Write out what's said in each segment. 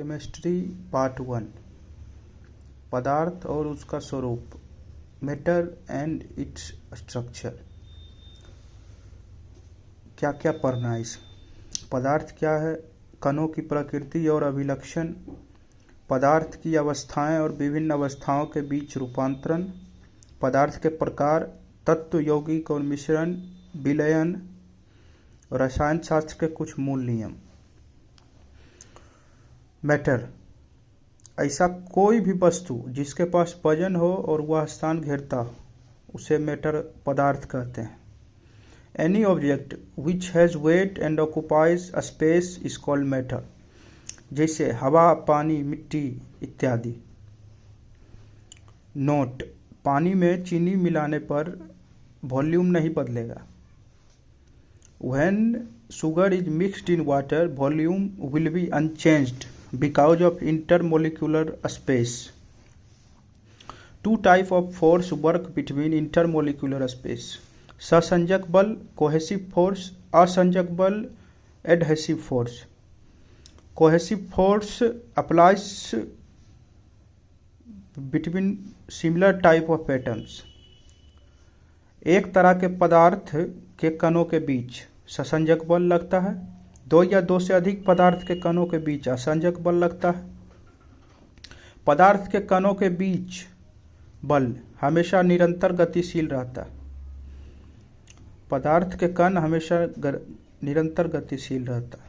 Chemistry part 1 पदार्थ और उसका स्वरूप मैटर एंड इट्स स्ट्रक्चर। क्या क्या पढ़ना है इसमें? पदार्थ क्या है, कणों की प्रकृति और अभिलक्षण, पदार्थ की अवस्थाएं और विभिन्न अवस्थाओं के बीच रूपांतरण, पदार्थ के प्रकार, तत्व, यौगिक और मिश्रण, विलयन, रसायन शास्त्र के कुछ मूल नियम। मैटर, ऐसा कोई भी वस्तु जिसके पास वजन हो और वह स्थान घेरता हो उसे मैटर पदार्थ कहते हैं। Any object which has wait and occupies a space is called matter, जैसे हवा, पानी, मिट्टी इत्यादि। नोट, पानी में चीनी मिलाने पर वॉल्यूम नहीं बदलेगा। When sugar is mixed in water, volume will be unchanged because of intermolecular space. Two types of force work between intermolecular space. ससंजक बल cohesive force, असंजक बल adhesive force. Cohesive force applies between similar type of atoms. एक तरह के पदार्थ के कणों के बीच ससंजक बल लगता है, दो या दो से अधिक पदार्थ के कणों के बीच असंजक बल लगता है। पदार्थ के कणों के बीच बल हमेशा निरंतर गतिशील रहता है। पदार्थ के कण हमेशा निरंतर गतिशील रहता है।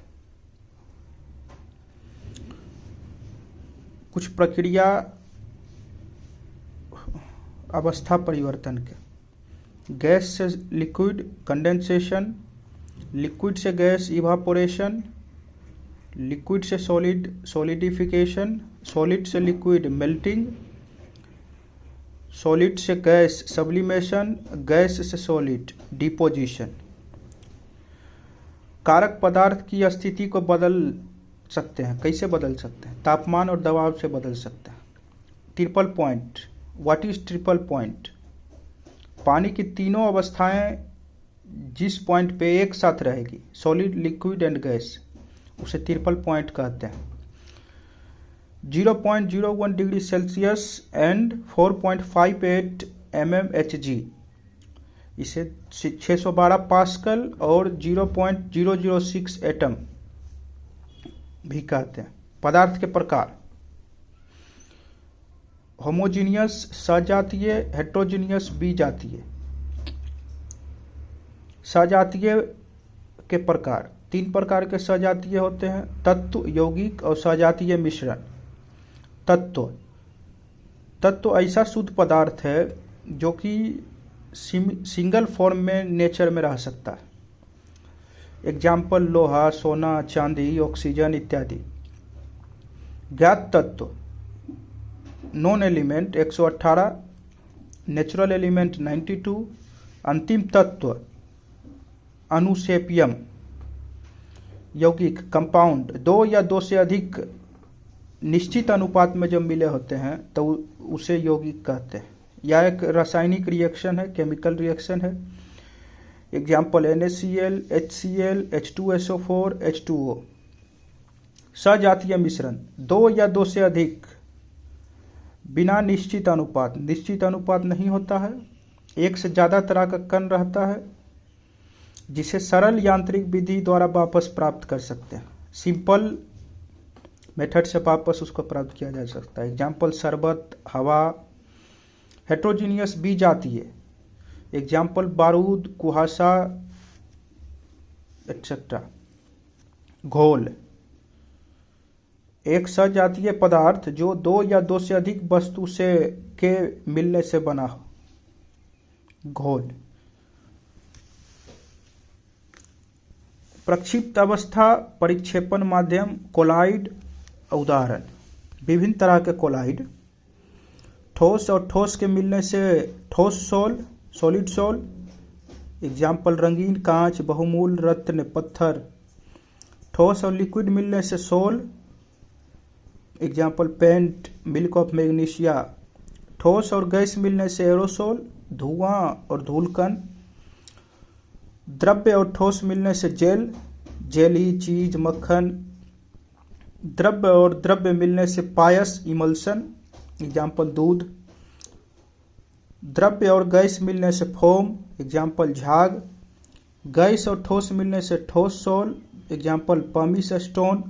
कुछ प्रक्रिया अवस्था परिवर्तन के: गैस से लिक्विड कंडेंसेशन, लिक्विड से गैस इवापोरेशन, लिक्विड से सॉलिड सॉलिडिफिकेशन, सॉलिड से लिक्विड मेल्टिंग, सॉलिड से गैस सब्लिमेशन, गैस से सॉलिड डिपोजिशन। कारक पदार्थ की स्थिति को बदल सकते हैं। कैसे बदल सकते हैं? तापमान और दबाव से बदल सकते हैं। Triple point, what is triple point? पानी की तीनों अवस्थाएं जिस पॉइंट पे एक साथ रहेगी, सॉलिड, लिक्विड एंड गैस, उसे ट्रिपल पॉइंट कहते हैं। 0.01 डिग्री सेल्सियस एंड 4.58 mmHg, इसे 612 पास्कल और 0.006 एटम भी कहते हैं। पदार्थ के प्रकार: होमोजीनियस सजातीय, हेट्रोजीनियस विजातीय। सजातीय के प्रकार: तीन प्रकार के सजातीय होते हैं: तत्व, यौगिक और सजातीय मिश्रण। तत्व ऐसा शुद्ध पदार्थ है जो कि सिंगल फॉर्म में नेचर में रह सकता है। एग्जाम्पल लोहा, सोना, चांदी, ऑक्सीजन इत्यादि। ज्ञात तत्व: नॉन एलिमेंट 118, नेचुरल एलिमेंट 92, अंतिम तत्व अनुसेपियम। यौगिक कंपाउंड: दो या दो से अधिक निश्चित अनुपात में जब मिले होते हैं तो उसे यौगिक कहते हैं। यह एक रासायनिक रिएक्शन है, केमिकल रिएक्शन है। Example NaCl, HCl, H2SO4, H2O। सजातीय मिश्रण: दो या दो से अधिक बिना निश्चित अनुपात नहीं होता है, एक से ज़्यादा तरह का कण रहता है जिसे सरल यांत्रिक विधि द्वारा वापस प्राप्त कर सकते हैं। सिंपल मेथड से वापस उसको प्राप्त किया जा सकता है। एग्जाम्पल शरबत, हवा। हेट्रोजीनियस विजातीय: एग्जाम्पल बारूद, कुहासा एक्सेट्रा। घोल: एक सजातीय पदार्थ जो दो या दो से अधिक वस्तु से के मिलने से बना हो। घोल। प्रक्षिप्त अवस्था, परिक्षेपण माध्यम, कोलाइड। उदाहरण: विभिन्न तरह के कोलाइड। ठोस और ठोस के मिलने से ठोस सोल, सॉलिड सोल। एग्जाम्पल रंगीन कांच, बहुमूल रत्न, पत्थर। ठोस और लिक्विड मिलने से sol. Example paint, milk of magnesia. ठोस और गैस मिलने से एरोसोल, धुआं और धूलकण। द्रव्य और ठोस मिलने से जेल, जेली, चीज, मक्खन। द्रव्य और द्रव्य मिलने से पायस इमल्सन, एग्जाम्पल दूध। द्रव्य और गैस मिलने से फोम, एग्जाम्पल झाग। गैस और ठोस मिलने से ठोस sol, example pumice stone.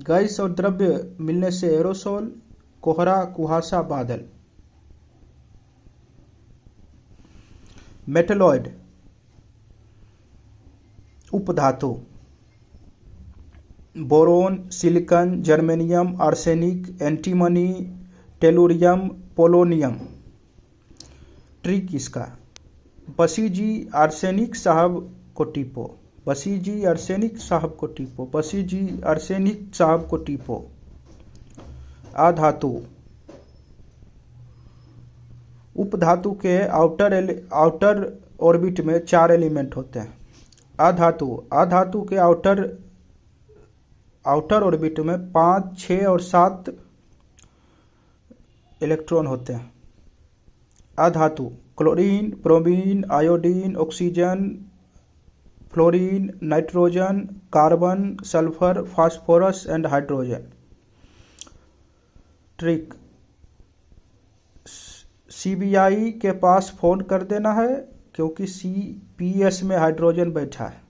Gas और द्रव्य मिलने से एरोसोल, कोहरा कुहासा बादल। मेटलॉइड उपधातु, boron, silicon, germanium, arsenic, antimony, tellurium, polonium. Trick इसका, बसीजी आर्सेनिक साहब को टीपो, बसीजी आर्सेनिक साहब को टीपो, बसीजी आर्सेनिक साहब को टीपो। अधातु, उपधातु के आउटर ऑर्बिट में 4 एलिमेंट होते हैं। अधातु के आउटर ऑर्बिट में 5, 6 और 7 इलेक्ट्रॉन होते हैं। अधातु, chlorine, bromine, iodine, oxygen, fluorine, nitrogen, carbon, sulphur, phosphorus and hydrogen. Trick, CBI के पास फोन कर देना है क्योंकि सीपीएस में हाइड्रोजन बैठा है।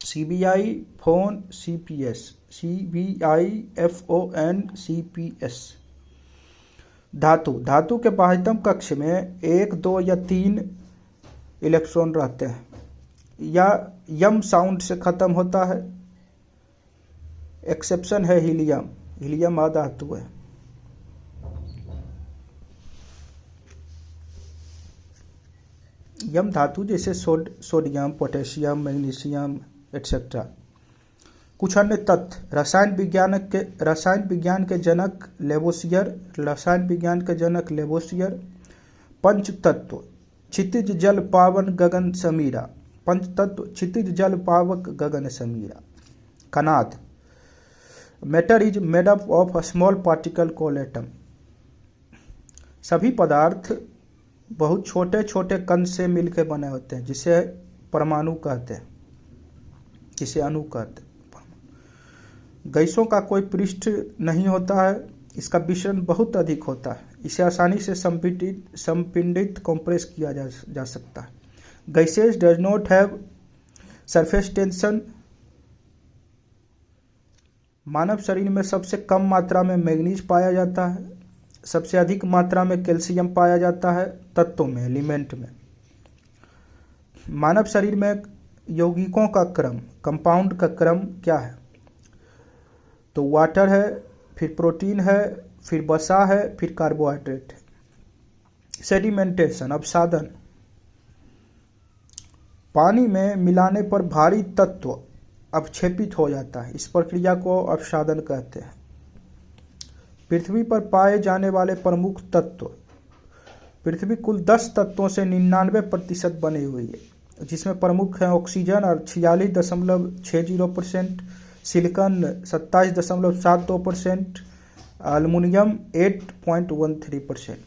CBI phone CPS, CBI FON CPS। धातु के बाह्यतम कक्ष में 1, 2 या 3 इलेक्ट्रॉन रहते हैं या यम साउंड से खत्म होता है। एक्सेप्शन है हीलियम, हीलियम अधातु है। यम धातु जैसे सोडियम, पोटेशियम, मैग्नीशियम एटसेट्रा। कुछ अन्य तथ्य, रसायन विज्ञान के जनक लेवोसियर। पंच तत्व, क्षितिज जल पावन गगन समीरा, पंचतत्व क्षितिज जल पावक गगन समीरा। Kanad, matter is made up of small particle called atom. सभी पदार्थ बहुत छोटे छोटे कण से मिलकर बने होते हैं जिसे परमाणु कहते हैं, जिसे अणु कहते हैं। गैसों का कोई पृष्ठ नहीं होता है, इसका विचलन बहुत अधिक होता है, इसे आसानी से संपिंडित कंप्रेस किया जा सकता है। Gases does not have surface tension. मानव शरीर में सबसे कम मात्रा में मैग्नीज पाया जाता है, सबसे अधिक मात्रा में कैल्शियम पाया जाता है तत्वों में, एलिमेंट में। मानव शरीर में यौगिकों का क्रम, कंपाउंड का क्रम क्या है? तो वाटर है, फिर प्रोटीन है, फिर वसा है, फिर कार्बोहाइड्रेट है। सेडिमेंटेशन, अपसादन, पानी में मिलाने पर भारी तत्व अपक्षेपित हो जाता है, इस प्रक्रिया को अपसादन कहते हैं। पृथ्वी पर पाए जाने वाले प्रमुख तत्व, पृथ्वी कुल 10 तत्वों से 99% बनी हुई है, जिसमें प्रमुख हैं ऑक्सीजन और 46.60%, सिलिकॉन 27.72%, एल्युमिनियम 8.13%।